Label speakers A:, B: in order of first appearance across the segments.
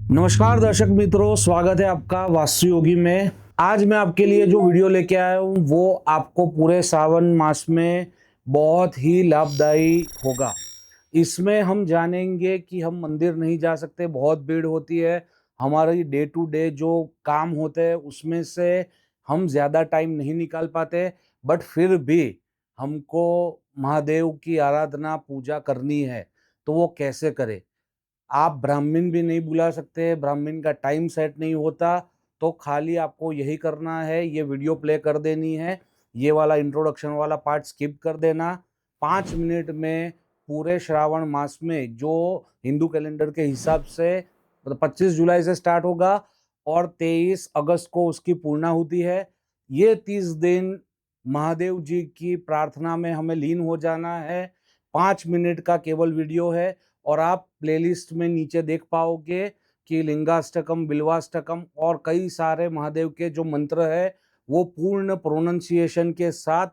A: नमस्कार दर्शक मित्रों, स्वागत है आपका वास्तु योगी में। आज मैं आपके लिए जो वीडियो लेके आया हूँ वो आपको पूरे सावन मास में बहुत ही लाभदायी होगा। इसमें हम जानेंगे कि हम मंदिर नहीं जा सकते, बहुत भीड़ होती है, हमारी डे टू डे जो काम होते हैं उसमें से हम ज़्यादा टाइम नहीं निकाल पाते, बट फिर भी हमको महादेव की आराधना पूजा करनी है, तो वो कैसे करें। आप ब्राह्मण भी नहीं बुला सकते, ब्राह्मण का टाइम सेट नहीं होता, तो खाली आपको यही करना है, ये वीडियो प्ले कर देनी है, ये वाला इंट्रोडक्शन वाला पार्ट स्किप कर देना। 5 मिनट में पूरे श्रावण मास में जो हिंदू कैलेंडर के हिसाब से मतलब 25 जुलाई से स्टार्ट होगा और 23 अगस्त को उसकी पूर्णाहुति है। ये 30 दिन महादेव जी की प्रार्थना में हमें लीन हो जाना है। 5 मिनट का केवल वीडियो है और आप प्लेलिस्ट में नीचे देख पाओगे कि लिंगाष्टकम, बिल्वाष्टकम और कई सारे महादेव के जो मंत्र है वो पूर्ण प्रोनंसिएशन के साथ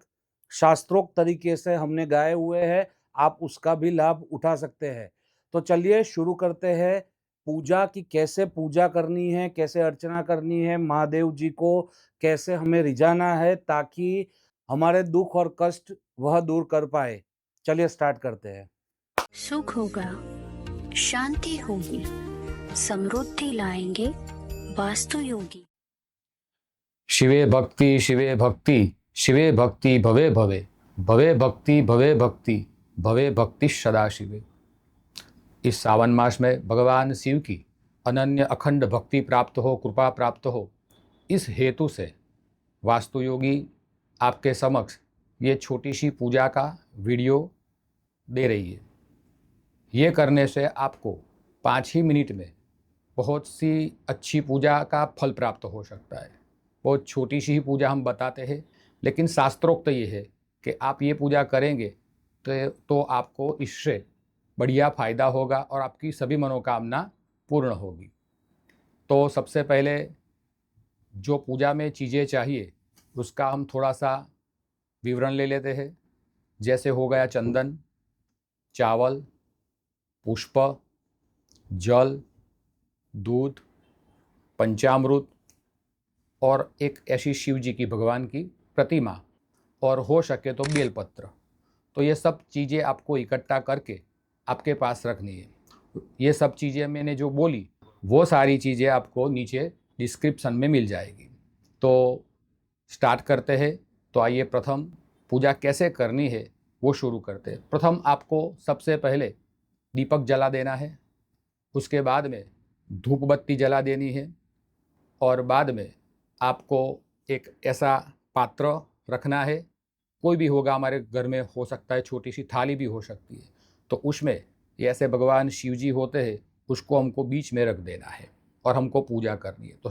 A: शास्त्रोक्त तरीके से हमने गाए हुए हैं। आप उसका भी लाभ उठा सकते हैं। तो चलिए शुरू करते हैं पूजा की, कैसे पूजा करनी है, कैसे अर्चना करनी है, महादेव जी को कैसे हमें रिझाना है ताकि हमारे दुख और कष्ट वह दूर कर पाए। चलिए स्टार्ट करते हैं।
B: सुख होगा, शांति होगी, समृद्धि लाएंगे वास्तु योगी।
C: शिवे भक्ति शिवे भक्ति शिवे भक्ति भवे भवे भवे भक्ति भवे भक्ति भवे भक्ति सदा शिवे। इस सावन मास में भगवान शिव की अनन्य अखंड भक्ति प्राप्त हो, कृपा प्राप्त हो, इस हेतु से वास्तु योगी आपके समक्ष ये छोटी सी पूजा का वीडियो दे रही है। ये करने से आपको 5 ही मिनट में बहुत सी अच्छी पूजा का फल प्राप्त हो सकता है। बहुत छोटी सी ही पूजा हम बताते हैं, लेकिन शास्त्रोक्त ये है कि आप ये पूजा करेंगे तो आपको इससे बढ़िया फ़ायदा होगा और आपकी सभी मनोकामना पूर्ण होगी। तो सबसे पहले जो पूजा में चीज़ें चाहिए उसका हम थोड़ा सा विवरण ले लेते हैं। जैसे हो गया चंदन, चावल, पुष्प, जल, दूध, पंचामृत और एक ऐसी शिव जी की भगवान की प्रतिमा और हो सके तो बेलपत्र। तो ये सब चीज़ें आपको इकट्ठा करके आपके पास रखनी है। ये सब चीज़ें मैंने जो बोली वो सारी चीज़ें आपको नीचे डिस्क्रिप्शन में मिल जाएगी। तो स्टार्ट करते हैं। तो आइए प्रथम पूजा कैसे करनी है वो शुरू करते हैं। प्रथम आपको सबसे पहले दीपक जला देना है, उसके बाद में धूप बत्ती जला देनी है और बाद में आपको एक ऐसा पात्र रखना है, कोई भी होगा, हमारे घर में हो सकता है, छोटी सी थाली भी हो सकती है। तो उसमें ये ऐसे भगवान शिव जी होते हैं, उसको हमको बीच में रख देना है और हमको पूजा करनी है। तो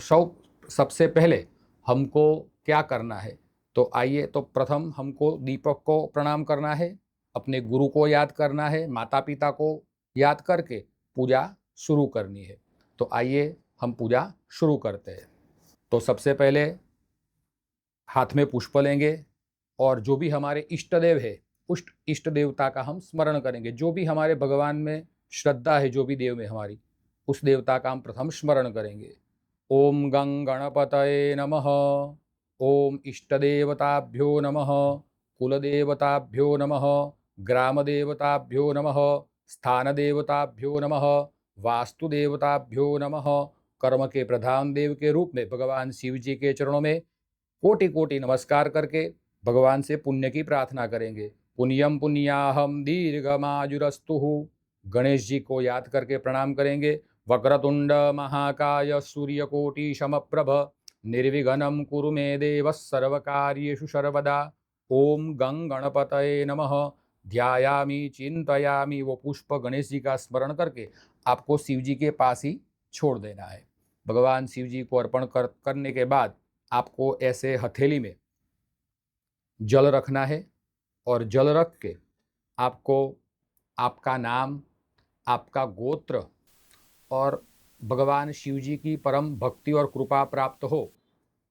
C: सबसे पहले हमको क्या करना है, तो आइए, तो प्रथम हमको दीपक को प्रणाम करना है, अपने गुरु को याद करना है, माता पिता को याद करके पूजा शुरू करनी है। तो आइए हम पूजा शुरू करते हैं। तो सबसे पहले हाथ में पुष्प लेंगे और जो भी हमारे इष्ट देव है उस इष्ट देवता का हम स्मरण करेंगे। जो भी हमारे भगवान में श्रद्धा है, जो भी देव में हमारी, उस देवता का हम प्रथम स्मरण करेंगे। ओम गंग गणपतये नमः, ओम इष्ट देवताभ्यो नमः, कुल देवताभ्यो नमः, ग्राम देवताभ्यो नमः, स्थान देवताभ्यो नमः, वास्तु देवताभ्यो नमः। कर्म के प्रधान देव के रूप में भगवान शिव जी के चरणों में कोटि कोटि नमस्कार करके भगवान से पुण्य की प्रार्थना करेंगे। पुण्यम पुण्याहम दीर्घमायुरस्तु। गणेश जी को याद करके प्रणाम करेंगे। वक्रतुंड महाकाय सूर्यकोटि समप्रभ निर्विघ्नं कुरु मे देव सर्वकार्येषु सर्वदा। ओम गंग गणपतये नमः। ध्यायामि चिंतयामि, वो पुष्प गणेश जी का स्मरण करके आपको शिव जी के पास ही छोड़ देना है। भगवान शिव जी को अर्पण करने के बाद आपको ऐसे हथेली में जल रखना है और जल रख के आपको आपका नाम, आपका गोत्र और भगवान शिव जी की परम भक्ति और कृपा प्राप्त हो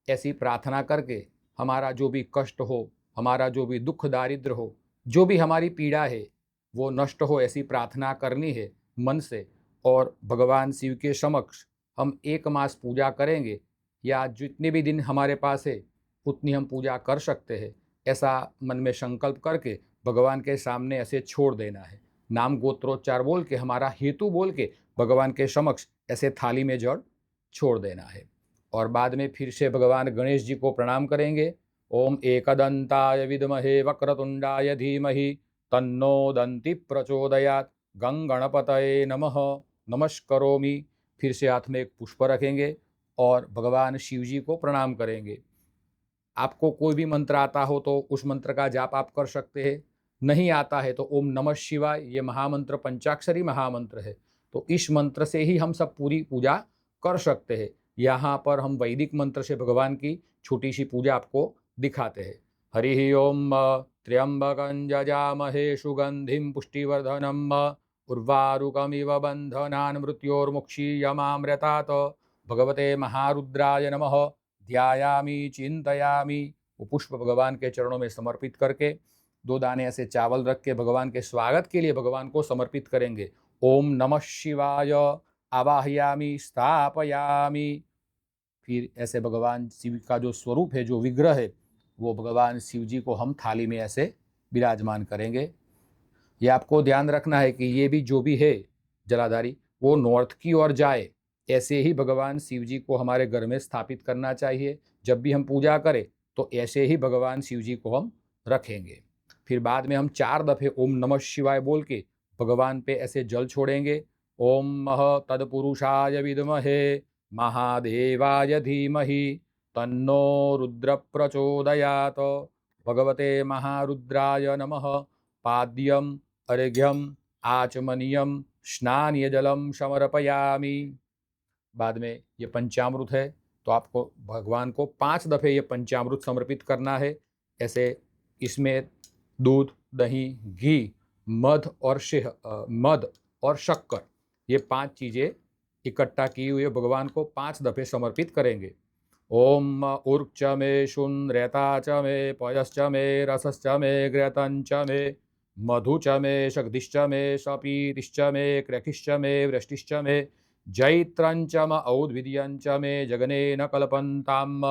C: ऐसी प्रार्थना करके हमारा जो भी कष्ट हो, हमारा जो भी दुख दारिद्र हो, जो भी हमारी पीड़ा है वो नष्ट हो, ऐसी प्रार्थना करनी है मन से और भगवान शिव के समक्ष हम 1 मास पूजा करेंगे या जितने भी दिन हमारे पास है उतनी हम पूजा कर सकते हैं, ऐसा मन में संकल्प करके भगवान के सामने ऐसे छोड़ देना है। नाम गोत्रोच्चार बोल के, हमारा हेतु बोल के भगवान के समक्ष ऐसे थाली में जल छोड़ देना है। और बाद में फिर से भगवान गणेश जी को प्रणाम करेंगे। ओम एकदंताय विद्महे वक्रतुंडाय धीमहि तन्नो दंति प्रचोदयात्। गं गणपतये नमः नमस्करोमि। फिर से हाथ में एक पुष्प रखेंगे और भगवान शिव जी को प्रणाम करेंगे। आपको कोई भी मंत्र आता हो तो उस मंत्र का जाप आप कर सकते हैं, नहीं आता है तो ओम नमः शिवाय, ये महामंत्र पंचाक्षरी महामंत्र है, तो इस मंत्र से ही हम सब पूरी पूजा कर सकते हैं। यहाँ पर हम वैदिक मंत्र से भगवान की छोटी सी पूजा आपको दिखाते हैं। हरि ओम त्र्यंबकं जजामहे सुगंधिं पुष्टिवर्धनम् उर्वारुकमिव बंधनान् मृत्योर्मुक्षीयमामृतात्। भगवते महारुद्राय नमः। ध्यायामि चिंतयामि। वो पुष्प भगवान के चरणों में समर्पित करके 2 दाने ऐसे चावल रख के भगवान के स्वागत के लिए भगवान को समर्पित करेंगे। ओम नमः शिवाय आवाहयामि स्थापयामि। फिर ऐसे भगवान शिव का जो स्वरूप है, जो विग्रह है, वो भगवान शिव जी को हम थाली में ऐसे विराजमान करेंगे। ये आपको ध्यान रखना है कि ये भी जो भी है जलाधारी, वो नॉर्थ की ओर जाए, ऐसे ही भगवान शिव जी को हमारे घर में स्थापित करना चाहिए। जब भी हम पूजा करें तो ऐसे ही भगवान शिव जी को हम रखेंगे। फिर बाद में हम 4 दफे ओम नमः शिवाय बोल के भगवान पे ऐसे जल छोड़ेंगे। ओम मह तत्पुरुषाय विद्महे महादेवाय धीमहि तन्नो रुद्र प्रचोदयात्। भगवते महारुद्राय नमः। पाद्यम अर्घ्यम आचमनीयम स्नानीय जलम समर्पयामि। बाद में ये पंचामृत है, तो आपको भगवान को 5 दफ़े ये पंचामृत समर्पित करना है। ऐसे इसमें दूध, दही, घी, मध और शक्कर, ये 5 चीज़ें इकट्ठा की हुई भगवान को 5 दफ़े समर्पित करेंगे। ओम ऊर्च मे शून्यता च मे पयश्च मे रसश्च मे घृतंच मे मधु च मे शक्तिश्च मे सपीतिश्च मे क्रखिश्च मे वृष्टिश्च मे जैत्रंचम औद्भिद्यंच में जगनेन कल्पन्ताम।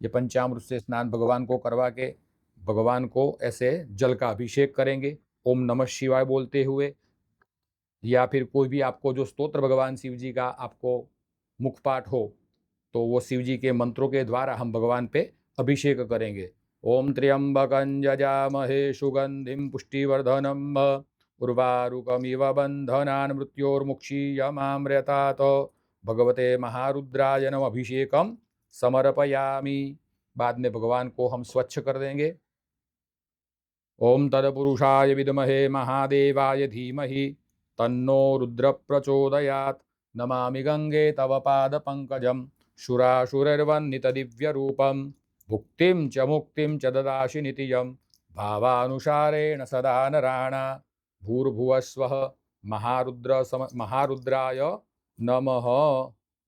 C: ये पंचामृत से स्नान भगवान को करवा के भगवान को ऐसे जल का अभिषेक करेंगे ओम नमः शिवाय बोलते हुए, या फिर कोई भी आपको जो स्तोत्र भगवान शिव जी का आपको मुखपाठ हो तो वो शिव जी के मंत्रों के द्वारा हम भगवान पे अभिषेक करेंगे। ओम त्र्यंबकं यजामहे सुगंधिं पुष्टिवर्धनम् उर्वारुकमिव बंधनान् मृत्योर्मुक्षीयमामृतात्। भगवते महारुद्राय नमः अभिषेकम समर्पयामि। बाद में भगवान को हम स्वच्छ कर देंगे। ओम तत्पुरुषाय विद्महे महादेवाय धीमहि तन्नो रुद्र प्रचोदयात्। नमामि गंगे तव पाद पंकजम शुराशुरैर्वन्दित दिव्य रूपम भुक्तिं च मुक्तिं च ददासि नित्यं भावानुसारेण सदा नराणा। भूर्भुवस्वः महारुद्राय नमः।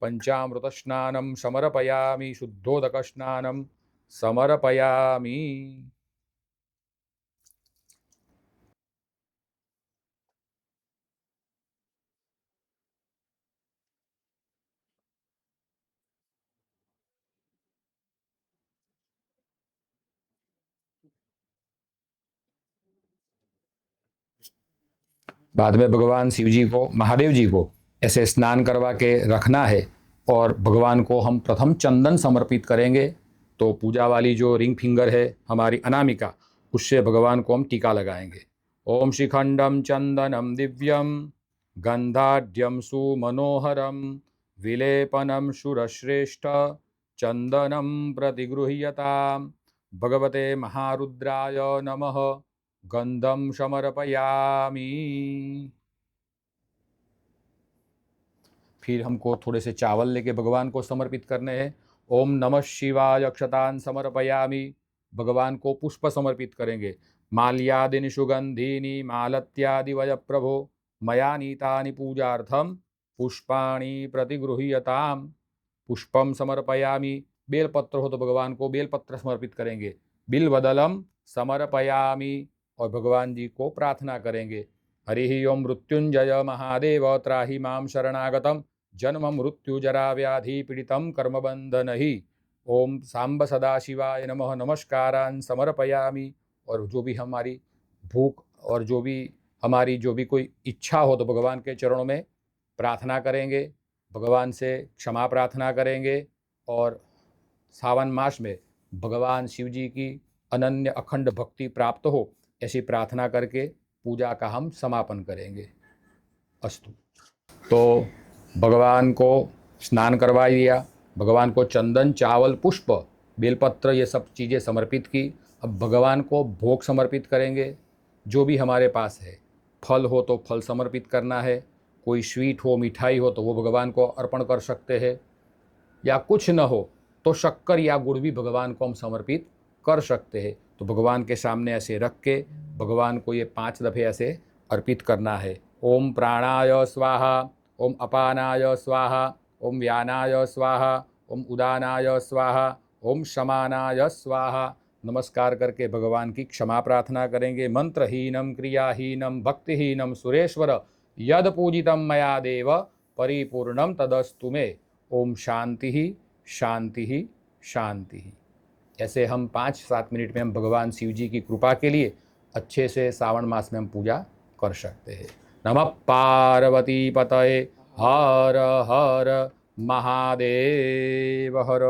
C: पंचामृत स्नानं समर्पयामि, शुद्धोदक स्नानं समर्पयामि। बाद में भगवान शिव जी को, महादेव जी को ऐसे स्नान करवा के रखना है और भगवान को हम प्रथम चंदन समर्पित करेंगे। तो पूजा वाली जो रिंग फिंगर है हमारी अनामिका, उससे भगवान को हम टीका लगाएंगे। ओम शिखंडम चंदनम दिव्यम गंधाढ्यम सुमनोहरम विलेपनम सुरश्रेष्ठ चंदनम प्रतिगृह्यताम। भगवते महारुद्राय नमः। गंधम समर्पयामि। फिर हमको थोड़े से चावल लेके भगवान को समर्पित करने हैं। ओम नमः शिवाय अक्षतान समर्पयामि। भगवान को पुष्प समर्पित करेंगे। माल्यादीनि सुगंधीनि मालत्यादि वय प्रभो मया नीतानि पूजार्थम पुष्पाणि प्रतिगृह्यताम। पुष्पम समर्पयामि। बेलपत्र हो तो भगवान को बेलपत्र समर्पित करेंगे। बिल्वदलम समर्पयामि और भगवान जी को प्रार्थना करेंगे। हरि ओम मृत्युंजय महादेव त्राहि माम शरणागतम जन्म मृत्यु जरा व्याधि पीड़ितं कर्मबंधन ही। ओम सांब सदाशिवाय नमः नमस्कारान् समर्पयामि। और जो भी हमारी भूख और जो भी कोई इच्छा हो तो भगवान के चरणों में प्रार्थना करेंगे, भगवान से क्षमा प्रार्थना करेंगे और सावन मास में भगवान शिव जी की अनन्य अखंड भक्ति प्राप्त हो ऐसी प्रार्थना करके पूजा का हम समापन करेंगे। अस्तु। तो भगवान को स्नान करवा दिया, भगवान को चंदन चावल पुष्प बेलपत्र ये सब चीज़ें समर्पित की। अब भगवान को भोग समर्पित करेंगे। जो भी हमारे पास है, फल हो तो फल समर्पित करना है, कोई स्वीट हो मिठाई हो तो वो भगवान को अर्पण कर सकते हैं, या कुछ न हो तो शक्कर या गुड़ भी भगवान को हम समर्पित कर सकते हैं। तो भगवान के सामने ऐसे रख के भगवान को ये 5 दफ़े ऐसे अर्पित करना है। ओम प्राणाय स्वाहा, ओम अपानाय स्वाहा, ओम व्यानाय स्वाहा, ओम उदानाय स्वाहा, ओम शमानाय स्वाहा। नमस्कार करके भगवान की क्षमा प्रार्थना करेंगे। मंत्रहीनम क्रियाहीनम भक्तिहीनम सुरेश्वर यद पूजितम मया देव परिपूर्णम तदस्तु मे। ओम शांति ही शांति ही शांति ही। ऐसे हम 5-7 मिनट में हम भगवान शिव जी की कृपा के लिए अच्छे से सावन मास में हम पूजा कर सकते हैं। नमः पार्वती पतये हर हर महादेव हर।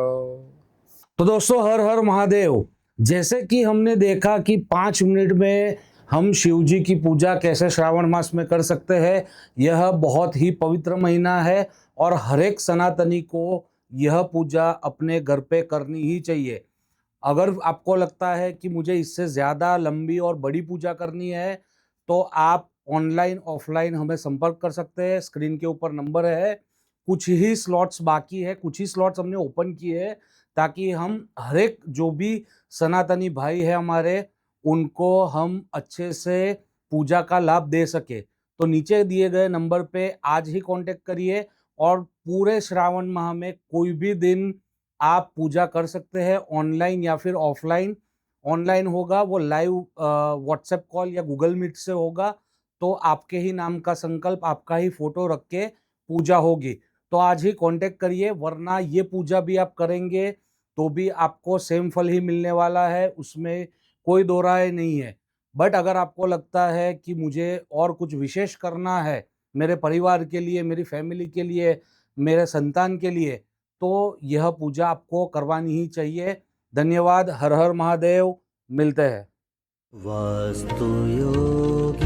A: तो दोस्तों, हर हर महादेव। जैसे कि हमने देखा कि 5 मिनट में हम शिव जी की पूजा कैसे श्रावण मास में कर सकते हैं। यह बहुत ही पवित्र महीना है और हर एक सनातनी को यह पूजा अपने घर पे करनी ही चाहिए। अगर आपको लगता है कि मुझे इससे ज़्यादा लंबी और बड़ी पूजा करनी है तो आप ऑनलाइन ऑफलाइन हमें संपर्क कर सकते हैं। स्क्रीन के ऊपर नंबर है। कुछ ही स्लॉट्स बाकी है, कुछ ही स्लॉट्स हमने ओपन किए हैं ताकि हम हर एक जो भी सनातनी भाई है हमारे, उनको हम अच्छे से पूजा का लाभ दे सके। तो नीचे दिए गए नंबर पे आज ही कांटेक्ट करिए और पूरे श्रावण माह में कोई भी दिन आप पूजा कर सकते हैं, ऑनलाइन या फिर ऑफलाइन। ऑनलाइन होगा वो लाइव व्हाट्सएप कॉल या गूगल मीट से होगा, तो आपके ही नाम का संकल्प, आपका ही फोटो रख के पूजा होगी। तो आज ही कांटेक्ट करिए, वरना ये पूजा भी आप करेंगे तो भी आपको सेम फल ही मिलने वाला है, उसमें कोई दो राय नहीं है। बट अगर आपको लगता है कि मुझे और कुछ विशेष करना है मेरे परिवार के लिए, मेरी फैमिली के लिए, मेरे संतान के लिए, तो यह पूजा आपको करवानी ही चाहिए। धन्यवाद। हर हर महादेव। मिलते हैं।
D: वास्तु योग